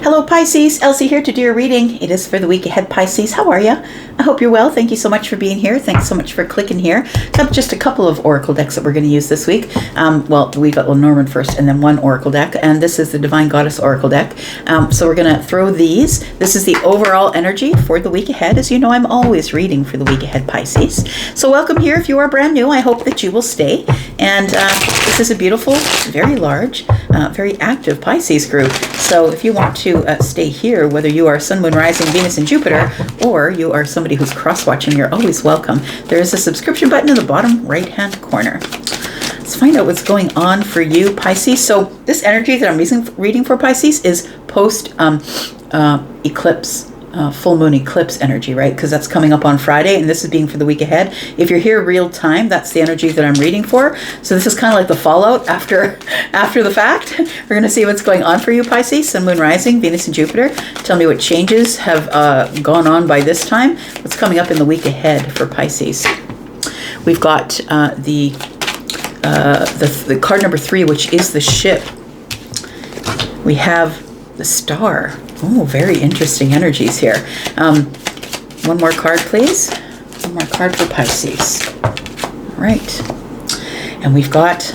Hello Pisces, Elsie here to do your reading. It is for the week ahead, Pisces. How are you? I hope you're well. Thank you so much for being here. Thanks so much for clicking here. I have just a couple of oracle decks that we're going to use this week. Well, we got Lenormand first and then one oracle deck, and this is the Divine Goddess oracle deck. So we're going to throw these. This is the overall energy for the week ahead. As you know, I'm always reading for the week ahead, Pisces. So welcome here. If you are brand new, I hope that you will stay. And this is a beautiful, very large, very active Pisces group. So if you want to stay here, whether you are Sun, Moon, Rising, Venus, and Jupiter, or you are somebody who's cross-watching, you're always welcome. There is a subscription button in the bottom right-hand corner. Let's find out what's going on for you, Pisces. So this energy that I'm reading for Pisces is post-eclipse. Full moon eclipse energy, right? Because that's coming up on Friday, and this is being for the week ahead. If you're here real time, that's the energy that I'm reading for. So this is kind of like the fallout after the fact. We're going to see what's going on for you, Pisces, Sun, Moon, Rising, Venus, and Jupiter. Tell me what changes have gone on by this time. What's coming up in the week ahead for Pisces? We've got the card number 3, which is the ship. We have the Star. Oh, very interesting energies here. One more card, please. One more card for Pisces. All right. And we've got,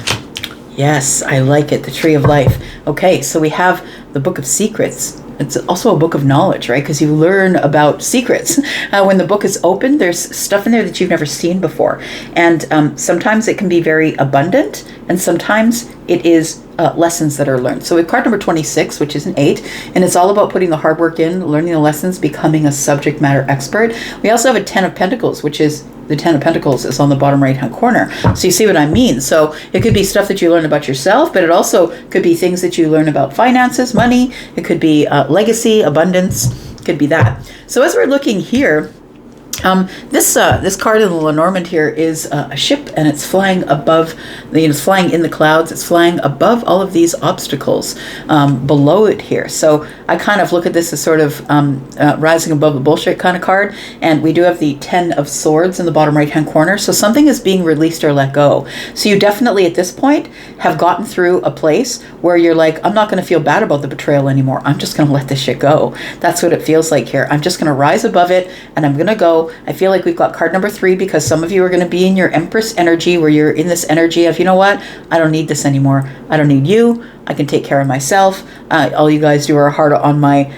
yes, I like it, the Tree of Life. Okay, so we have the Book of Secrets. It's also a book of knowledge, right? Because you learn about secrets. When the book is open, there's stuff in there that you've never seen before. And sometimes it can be very abundant, and sometimes it is lessons that are learned. So we have card number 26, which is an 8, and it's all about putting the hard work in, learning the lessons, becoming a subject matter expert. We also have a 10 of Pentacles, which is the 10 of Pentacles is on the bottom right-hand corner. So you see what I mean? So it could be stuff that you learn about yourself, but it also could be things that you learn about finances, money. It could be legacy, abundance. It could be that. So as we're looking here, this card in the Lenormand here is a ship, and it's flying above, it's flying in the clouds. It's flying above all of these obstacles below it here. So I kind of look at this as sort of rising above the bullshit kind of card. And we do have the 10 of Swords in the bottom right-hand corner. So something is being released or let go. So you definitely at this point have gotten through a place where you're like, I'm not going to feel bad about the betrayal anymore. I'm just going to let this shit go. That's what it feels like here. I'm just going to rise above it, and I'm going to go. I feel like we've got card number 3 because some of you are going to be in your Empress energy, where you're in this energy of, you know what, I don't need this anymore. I don't need you. I can take care of myself. All you guys do are hard on my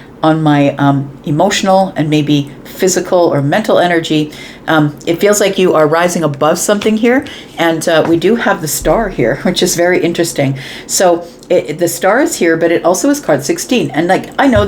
emotional and maybe physical or mental energy. It feels like you are rising above something here, and we do have the Star here, which is very interesting. So the Star is here, but it also is card 16. And like, I know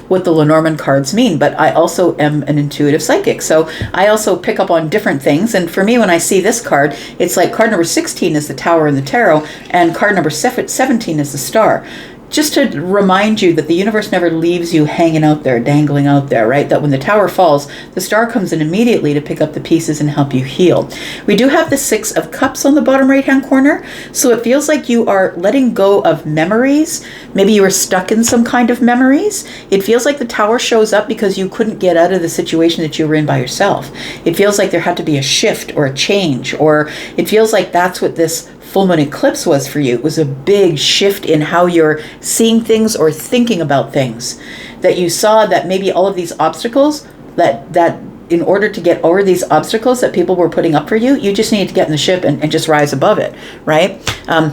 what the Lenormand cards mean, but I also am an intuitive psychic. So I also pick up on different things. And for me, when I see this card, it's like card number 16 is the Tower in the Tarot, and card number 17 is the Star. Just to remind you that the universe never leaves you hanging out there, dangling out there, right? That when the tower falls, the Star comes in immediately to pick up the pieces and help you heal. We do have the 6 of Cups on the bottom right-hand corner. So it feels like you are letting go of memories. Maybe you were stuck in some kind of memories. It feels like the Tower shows up because you couldn't get out of the situation that you were in by yourself. It feels like there had to be a shift or a change, or it feels like that's what this full moon eclipse was for you. It was a big shift in how you're seeing things or thinking about things. That you saw that maybe all of these obstacles, that in order to get over these obstacles that people were putting up for you, you just need to get in the ship and just rise above it, right?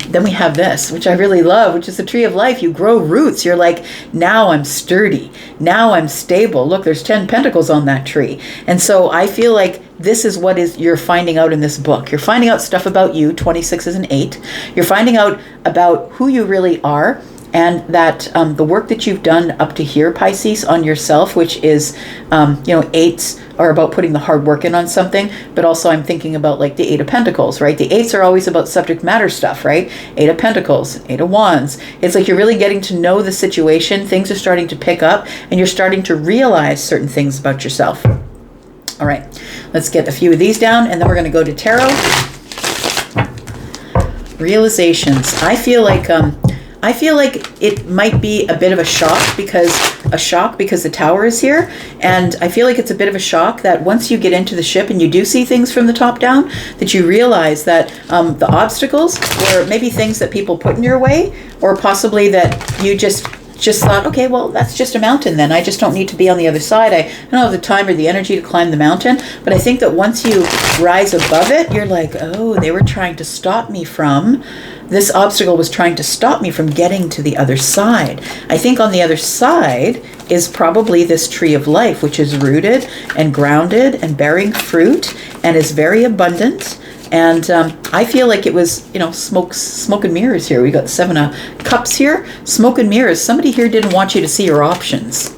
Then we have this, which I really love, which is the Tree of Life. You grow roots. You're like, now I'm sturdy. Now I'm stable. Look, there's 10 pentacles on that tree. And so I feel like this is what you're finding out in this book. You're finding out stuff about you. 26 is an 8. You're finding out about who you really are, and that the work that you've done up to here, Pisces, on yourself, which is, 8s are about putting the hard work in on something, but also I'm thinking about like the 8 of Pentacles, right? The 8s are always about subject matter stuff, right? 8 of Pentacles, 8 of Wands. It's like you're really getting to know the situation. Things are starting to pick up, and you're starting to realize certain things about yourself. All right, let's get a few of these down, and then we're going to go to tarot. Realizations. I feel like it might be a bit of a shock because the Tower is here, and I feel like it's a bit of a shock that once you get into the ship and you do see things from the top down, that you realize that the obstacles were maybe things that people put in your way, or possibly that you just just thought, okay, well, that's just a mountain then. I just don't need to be on the other side. I don't have the time or the energy to climb the mountain. But I think that once you rise above it, you're like, oh, they were trying to stop me from, this obstacle was trying to stop me from getting to the other side. I think on the other side is probably this tree of life, which is rooted and grounded and bearing fruit and is very abundant. And I feel like it was, you know, smoke and mirrors here. We got 7 of Cups here. Smoke and mirrors. Somebody here didn't want you to see your options.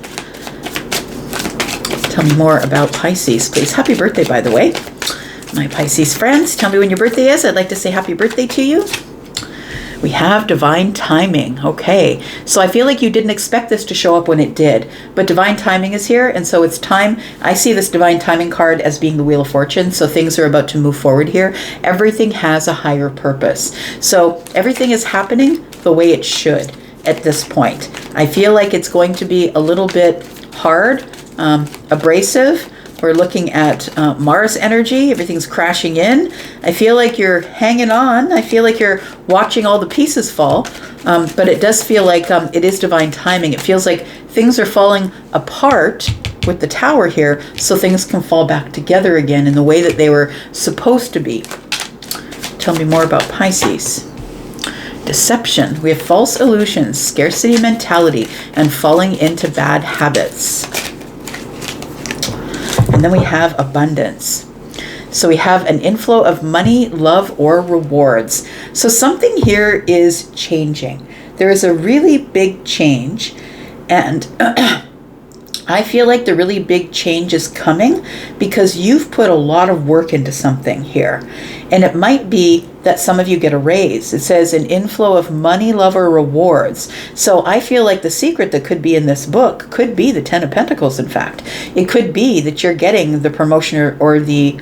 Tell me more about Pisces, please. Happy birthday, by the way. My Pisces friends, tell me when your birthday is. I'd like to say happy birthday to you. We have divine timing. Okay, so I feel like you didn't expect this to show up when it did, but divine timing is here, and so it's time. I see this divine timing card as being the Wheel of Fortune, so things are about to move forward here. Everything has a higher purpose. So everything is happening the way it should at this point. I feel like it's going to be a little bit hard, abrasive. We're looking at Mars energy. Everything's crashing in. I feel like you're hanging on. I feel like you're watching all the pieces fall. But it does feel like it is divine timing. It feels like things are falling apart with the Tower here, so things can fall back together again in the way that they were supposed to be. Tell me more about Pisces. Deception. We have false illusions, scarcity mentality, and falling into bad habits. And then we have abundance. So we have an inflow of money, love, or rewards. So something here is changing. There is a really big change. And I feel like the really big change is coming because you've put a lot of work into something here. And it might be that some of you get a raise. It says an inflow of money, love, or rewards. So I feel like the secret that could be in this book could be the 10 of Pentacles, in fact. It could be that you're getting the promotion or the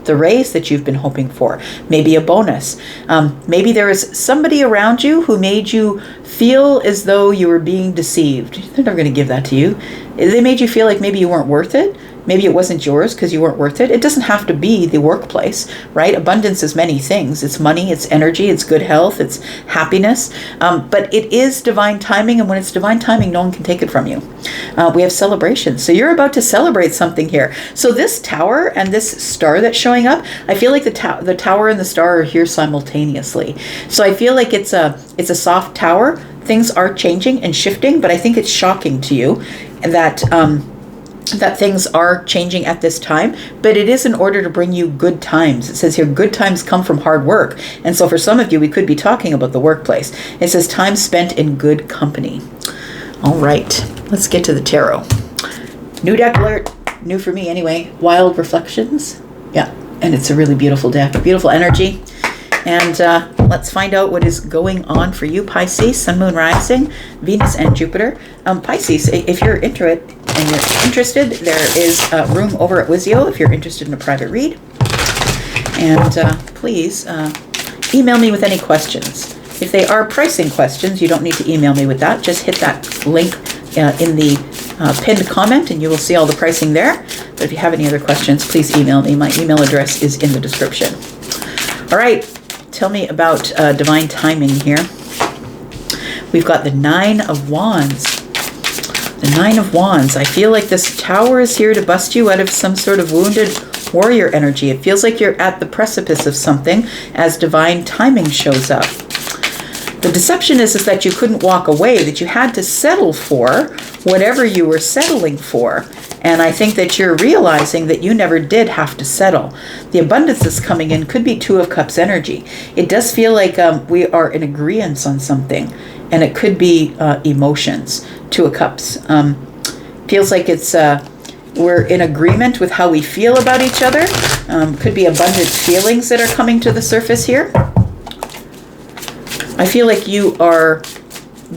raise that you've been hoping for. Maybe a bonus. Maybe there is somebody around you who made you feel as though you were being deceived. They're never going to give that to you. They made you feel like maybe you weren't worth it. Maybe it wasn't yours because you weren't worth it. It doesn't have to be the workplace, right? Abundance is many things. It's money, it's energy, it's good health, it's happiness. But it is divine timing, and when it's divine timing, no one can take it from you. We have celebrations. So you're about to celebrate something here. So this Tower and this star that's showing up, I feel like the Tower and the star are here simultaneously. So I feel like it's a soft Tower. Things are changing and shifting, but I think it's shocking to you that that things are changing at this time, but it is in order to bring you good times. It says here, good times come from hard work. And so for some of you, we could be talking about the workplace. It says time spent in good company. All right, let's get to the tarot. New deck alert, new for me anyway. Wild Reflections. Yeah, and it's a really beautiful deck, beautiful energy. And let's find out what is going on for you, Pisces, Sun, Moon, Rising, Venus, and Jupiter. Pisces, if you're interested, there is room over at Wizio if you're interested in a private read. And please email me with any questions. If they are pricing questions, you don't need to email me with that. Just hit that link in the pinned comment and you will see all the pricing there. But if you have any other questions, please email me. My email address is in the description. All right. Tell me about divine timing here. We've got the 9 of Wands. The 9 of Wands. I feel like this Tower is here to bust you out of some sort of wounded warrior energy. It feels like you're at the precipice of something as divine timing shows up. The deception is that you couldn't walk away, that you had to settle for whatever you were settling for. And I think that you're realizing that you never did have to settle. The abundance that's coming in could be 2 of Cups energy. It does feel like we are in agreement on something, and it could be emotions. 2 of Cups. Feels like it's we're in agreement with how we feel about each other. Could be abundant feelings that are coming to the surface here. I feel like you are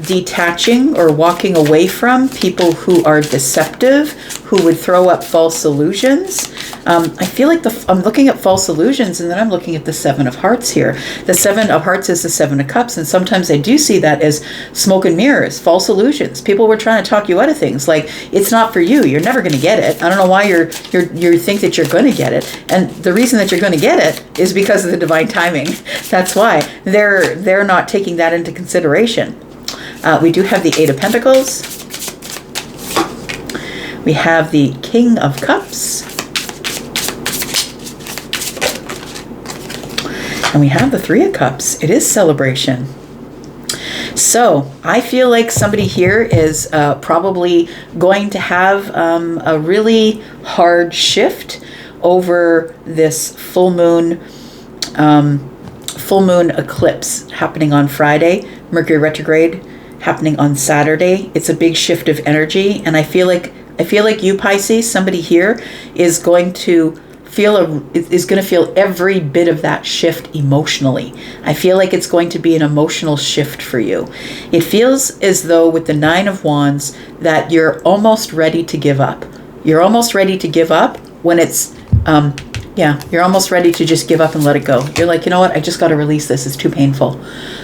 detaching or walking away from people who are deceptive, who would throw up false illusions. I feel like I'm looking at false illusions, and then I'm looking at the 7 of Hearts here. The 7 of Hearts is the 7 of Cups, and sometimes I do see that as smoke and mirrors, false illusions. People were trying to talk you out of things, like it's not for you. You're never going to get it. I don't know why you think that you're going to get it, and the reason that you're going to get it is because of the divine timing. That's why they're not taking that into consideration. We do have the Eight of Pentacles. We have the King of Cups. And we have the Three of Cups. It is celebration. So I feel like somebody here is probably going to have a really hard shift over this full moon eclipse happening on Friday, Mercury retrograde happening on Saturday. It's a big shift of energy, and I feel like you, Pisces, somebody here is going to feel every bit of that shift emotionally. I feel like it's going to be an emotional shift for you. It feels as though with the Nine of Wands that you're almost ready to give up. You're almost ready to give up when it's, you're almost ready to just give up and let it go. You're like, you know what? I just got to release this. It's too painful.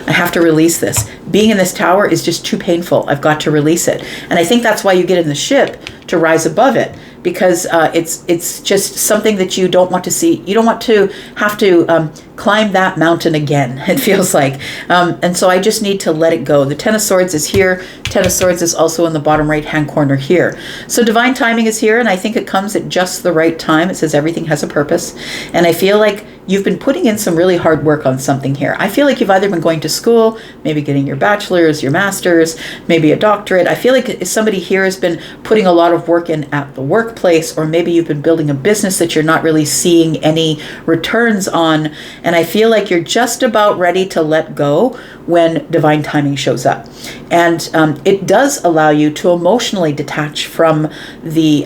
I have to release this. Being in this tower is just too painful. I've got to release it. And I think that's why you get in the ship, to rise above it, because it's just something that you don't want to see. You don't want to have to climb that mountain again, it feels like. And so I just need to let it go. The Ten of Swords is here. Ten of Swords is also in the bottom right-hand corner here. So divine timing is here, and I think it comes at just the right time. It says everything has a purpose. And I feel like you've been putting in some really hard work on something here. I feel like you've either been going to school, maybe getting your bachelor's, your master's, maybe a doctorate. I feel like somebody here has been putting a lot of work in at the workplace, or maybe you've been building a business that you're not really seeing any returns on. And I feel like you're just about ready to let go when divine timing shows up. And it does allow you to emotionally detach from the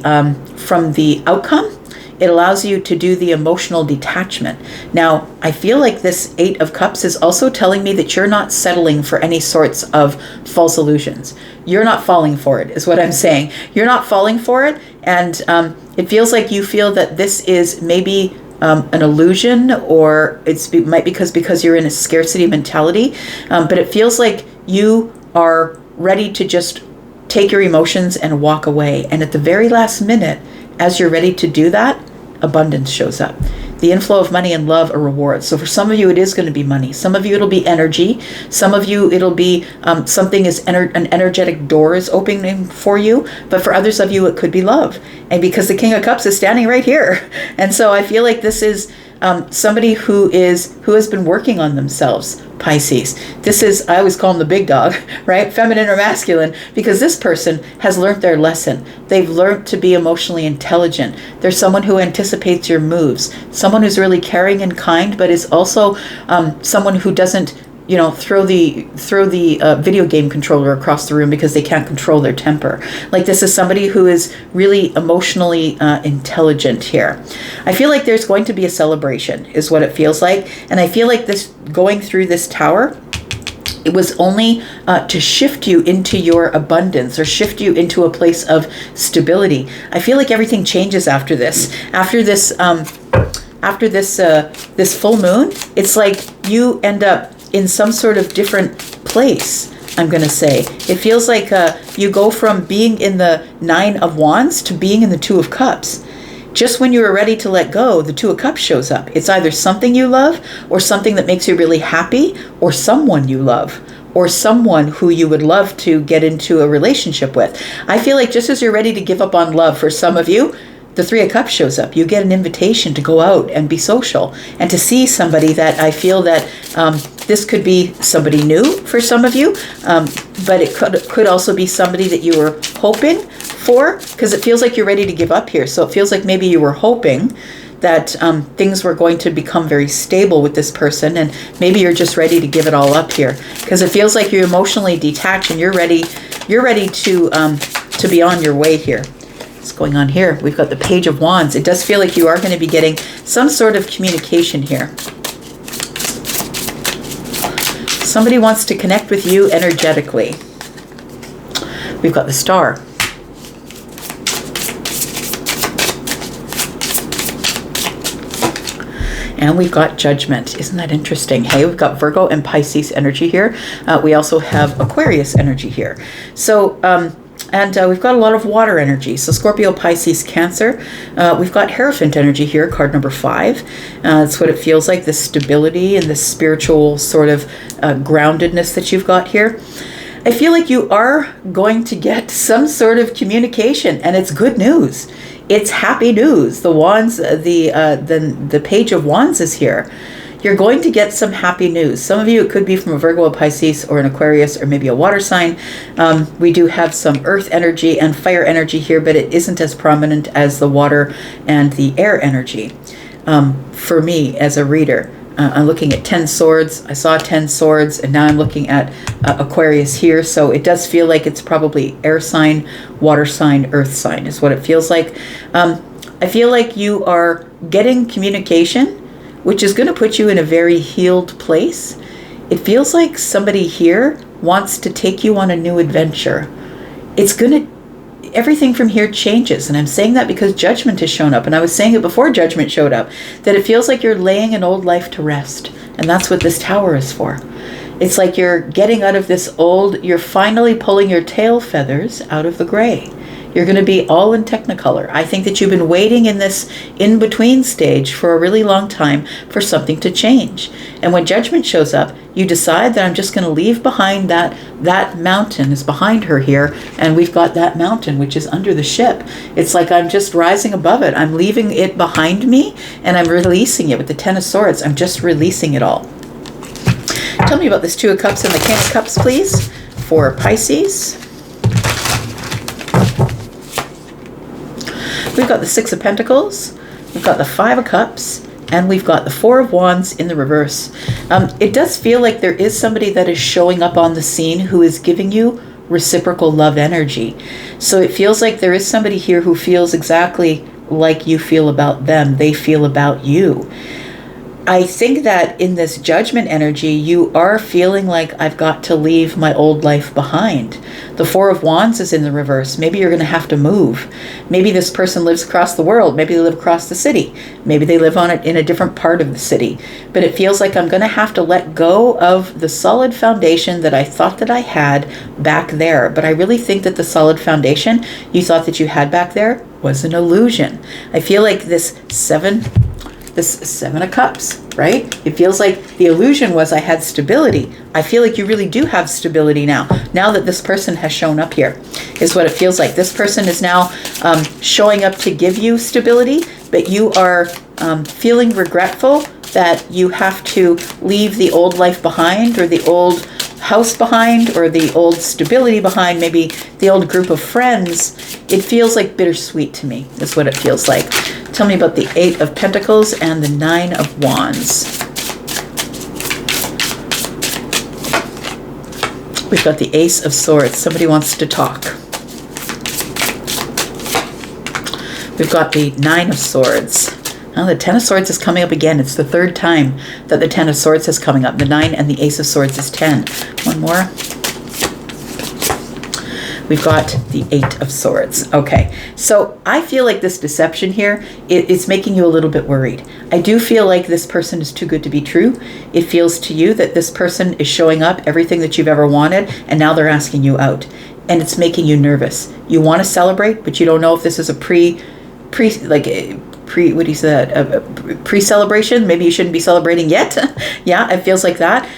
outcome. It allows you to do the emotional detachment. Now, I feel like this Eight of Cups is also telling me that you're not settling for any sorts of false illusions. You're not falling for it, is what I'm saying. You're not falling for it, and it feels like you feel that this is maybe an illusion, or might because you're in a scarcity mentality, but it feels like you are ready to just take your emotions and walk away. And at the very last minute, as you're ready to do that, abundance shows up. The inflow of money and love are rewards. So for some of you, it is going to be money. Some of you, it'll be energy. Some of you, it'll be something an energetic door is opening for you. But for others of you, it could be love. And because the King of Cups is standing right here. And so I feel like this is somebody who has been working on themselves, Pisces. This is, I always call them the big dog, right? Feminine or masculine, because this person has learned their lesson. They've learned to be emotionally intelligent. They're someone who anticipates your moves, someone who's really caring and kind, but is also someone who doesn't, throw the video game controller across the room because they can't control their temper. Like, this is somebody who is really emotionally intelligent here. I feel like there's going to be a celebration, is what it feels like. And I feel like this going through this tower, it was only to shift you into your abundance, or shift you into a place of stability. I feel like everything changes after this. After this full moon, it's like you end up in some sort of different place, I'm going to say. It feels like you go from being in the Nine of Wands to being in the Two of Cups. Just when you are ready to let go, the Two of Cups shows up. It's either something you love, or something that makes you really happy, or someone you love, or someone who you would love to get into a relationship with. I feel like just as you're ready to give up on love for some of you, the Three of Cups shows up. You get an invitation to go out and be social and to see somebody that I feel that this could be somebody new for some of you, but it could also be somebody that you were hoping for, because it feels like you're ready to give up here. So it feels like maybe you were hoping that things were going to become very stable with this person, and maybe you're just ready to give it all up here, because it feels like you're emotionally detached and you're ready to be on your way here. What's going on here? We've got the Page of Wands. It does feel like you are going to be getting some sort of communication here. Somebody wants to connect with you energetically. We've got the Star. And we've got Judgment. Isn't that interesting? Hey, we've got Virgo and Pisces energy here. We also have Aquarius energy here. So, and we've got a lot of water energy. So Scorpio, Pisces, Cancer. We've got Hierophant energy here, card number 5. That's what it feels like, this stability and this spiritual sort of groundedness that you've got here. I feel like you are going to get some sort of communication, and it's good news. It's happy news. The wands, the page of wands is here. You're going to get some happy news. Some of you, it could be from a Virgo, a Pisces, or an Aquarius, or maybe a water sign. We do have some earth energy and fire energy here, but it isn't as prominent as the water and the air energy. For me, as a reader, I'm looking at 10 swords. I saw 10 swords, and now I'm looking at Aquarius here. So it does feel like it's probably air sign, water sign, earth sign is what it feels like. I feel like you are getting communication, which is going to put you in a very healed place. It feels like somebody here wants to take you on a new adventure. Everything from here changes. And I'm saying that because judgment has shown up. And I was saying it before judgment showed up, that it feels like you're laying an old life to rest. And that's what this tower is for. It's like you're getting out of this you're finally pulling your tail feathers out of the gray. You're going to be all in Technicolor. I think that you've been waiting in this in-between stage for a really long time for something to change. And when judgment shows up, you decide that I'm just going to leave behind that mountain is behind her here. And we've got that mountain, which is under the ship. It's like I'm just rising above it. I'm leaving it behind me, and I'm releasing it with the Ten of Swords. I'm just releasing it all. Tell me about this Two of Cups and the King of Cups, please, for Pisces. We've got the Six of Pentacles, we've got the Five of Cups, and we've got the Four of Wands in the reverse. It does feel like there is somebody that is showing up on the scene who is giving you reciprocal love energy. So it feels like there is somebody here who feels exactly like you feel about them. They feel about you. I think that in this judgment energy, you are feeling like I've got to leave my old life behind. The Four of Wands is in the reverse. Maybe you're going to have to move. Maybe this person lives across the world. Maybe they live across the city. Maybe they live in a different part of the city. But it feels like I'm going to have to let go of the solid foundation that I thought that I had back there. But I really think that the solid foundation you thought that you had back there was an illusion. I feel like this Seven of Cups, right? It feels like the illusion was I had stability. I feel like you really do have stability now that this person has shown up here, is what it feels like. This person is now showing up to give you stability, but you are feeling regretful that you have to leave the old life behind, or the old house behind, or the old stability behind, maybe the old group of friends. It feels like bittersweet to me, is what it feels like. Tell me about the Eight of Pentacles and the Nine of Wands. We've got the Ace of Swords. Somebody wants to talk. We've got the Nine of Swords. Now the Ten of Swords is coming up again. It's the third time that the Ten of Swords is coming up. The 9 and the Ace of Swords is 10. One more. We've got the Eight of Swords. Okay, so I feel like this deception here, it's making you a little bit worried. I do feel like this person is too good to be true. It feels to you that this person is showing up everything that you've ever wanted, and now they're asking you out. And it's making you nervous. You want to celebrate, but you don't know if this is a pre-celebration. Maybe you shouldn't be celebrating yet. Yeah, it feels like that.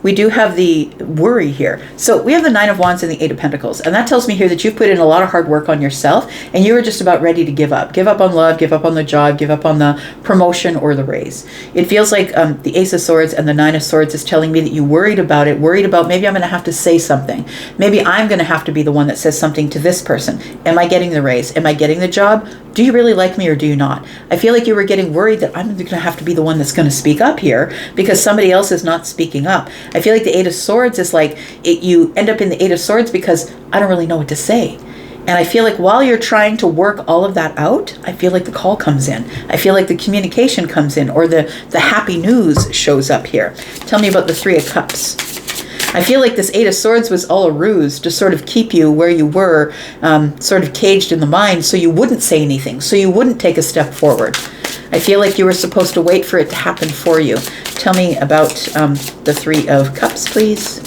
We do have the worry here. So we have the Nine of Wands and the Eight of Pentacles. And that tells me here that you've put in a lot of hard work on yourself, and you were just about ready to give up. Give up on love, give up on the job, give up on the promotion or the raise. It feels like the Ace of Swords and the Nine of Swords is telling me that you worried about maybe I'm going to have to say something. Maybe I'm going to have to be the one that says something to this person. Am I getting the raise? Am I getting the job? Do you really like me or do you not? I feel like you were getting worried that I'm going to have to be the one that's going to speak up here because somebody else is not speaking up. I feel like the Eight of Swords is like you end up in the Eight of Swords because I don't really know what to say. And I feel like while you're trying to work all of that out, I feel like the call comes in. I feel like the communication comes in, or the happy news shows up here. Tell me about the Three of Cups. I feel like this Eight of Swords was all a ruse to sort of keep you where you were, sort of caged in the mind, so you wouldn't say anything, so you wouldn't take a step forward. I feel like you were supposed to wait for it to happen for you. Tell me about the Three of Cups, please.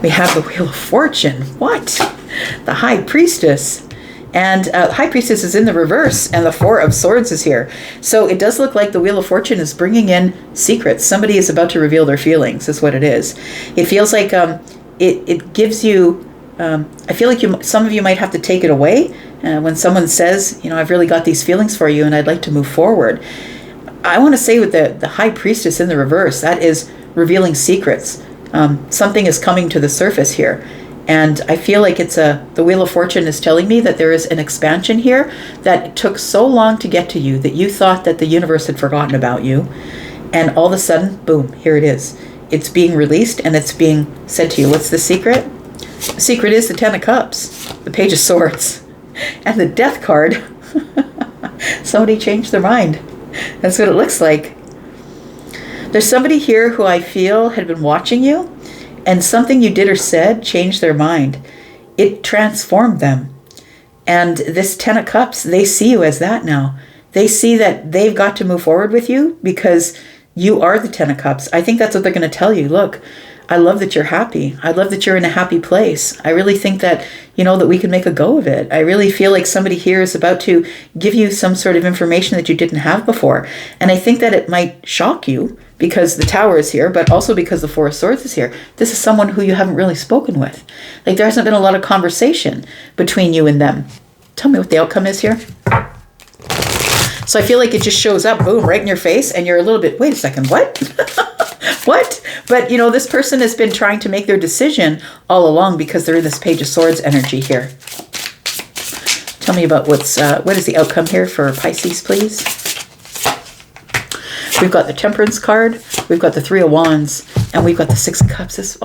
We have the Wheel of Fortune. What? The High Priestess. And High Priestess is in the reverse, and the Four of Swords is here. So it does look like the Wheel of Fortune is bringing in secrets. Somebody is about to reveal their feelings, is what it is. It feels like it gives you, I feel like some of you might have to take it away when someone says, I've really got these feelings for you and I'd like to move forward. I want to say with the High Priestess in the reverse, that is revealing secrets. Something is coming to the surface here. And I feel like the Wheel of Fortune is telling me that there is an expansion here that took so long to get to you that you thought that the universe had forgotten about you. And all of a sudden, boom, here it is. It's being released and it's being said to you. What's the secret? The secret is the Ten of Cups, the Page of Swords, and the Death card. Somebody changed their mind. That's what it looks like. There's somebody here who I feel had been watching you, and something you did or said changed their mind. It transformed them. And this Ten of Cups, they see you as that now. They see that they've got to move forward with you because you are the Ten of Cups. I think that's what they're going to tell you. Look, I love that you're happy. I love that you're in a happy place. I really think that, that we can make a go of it. I really feel like somebody here is about to give you some sort of information that you didn't have before. And I think that it might shock you because the Tower is here, but also because the Four of Swords is here. This is someone who you haven't really spoken with. Like there hasn't been a lot of conversation between you and them. Tell me what the outcome is here. So I feel like it just shows up, boom, right in your face, and you're a little bit, wait a second, what? What? But, this person has been trying to make their decision all along because they're in this Page of Swords energy here. Tell me about what is the outcome here for Pisces, please? We've got the Temperance card, we've got the Three of Wands, and we've got the Six of Cups.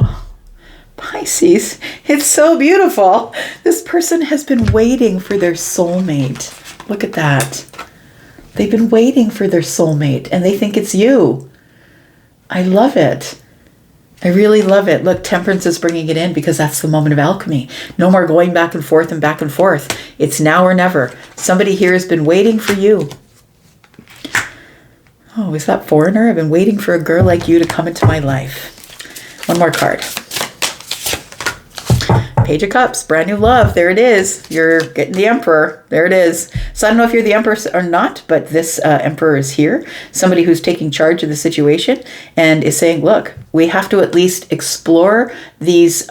Pisces, it's so beautiful. This person has been waiting for their soulmate. Look at that. They've been waiting for their soulmate, and they think it's you. I love it. I really love it. Look, Temperance is bringing it in because that's the moment of alchemy. No more going back and forth and back and forth. It's now or never. Somebody here has been waiting for you. Oh, is that Foreigner? I've been waiting for a girl like you to come into my life. One more card. Page of Cups, brand new love. There it is. You're getting the Emperor. There it is. So I don't know if you're the Emperor or not, but this Emperor is here. Somebody who's taking charge of the situation and is saying, look, we have to at least explore these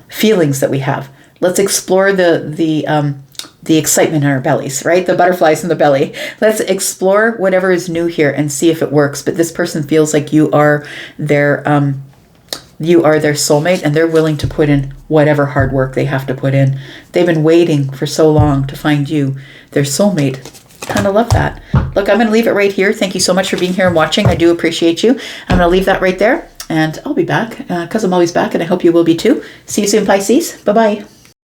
feelings that we have. Let's explore the excitement in our bellies, right? The butterflies in the belly. Let's explore whatever is new here and see if it works. But this person feels like you are their soulmate, and they're willing to put in whatever hard work they have to put in. They've been waiting for so long to find you, their soulmate. Kind of love that. Look, I'm going to leave it right here. Thank you so much for being here and watching. I do appreciate you. I'm going to leave that right there, and I'll be back because I'm always back, and I hope you will be too. See you soon, Pisces. Bye-bye.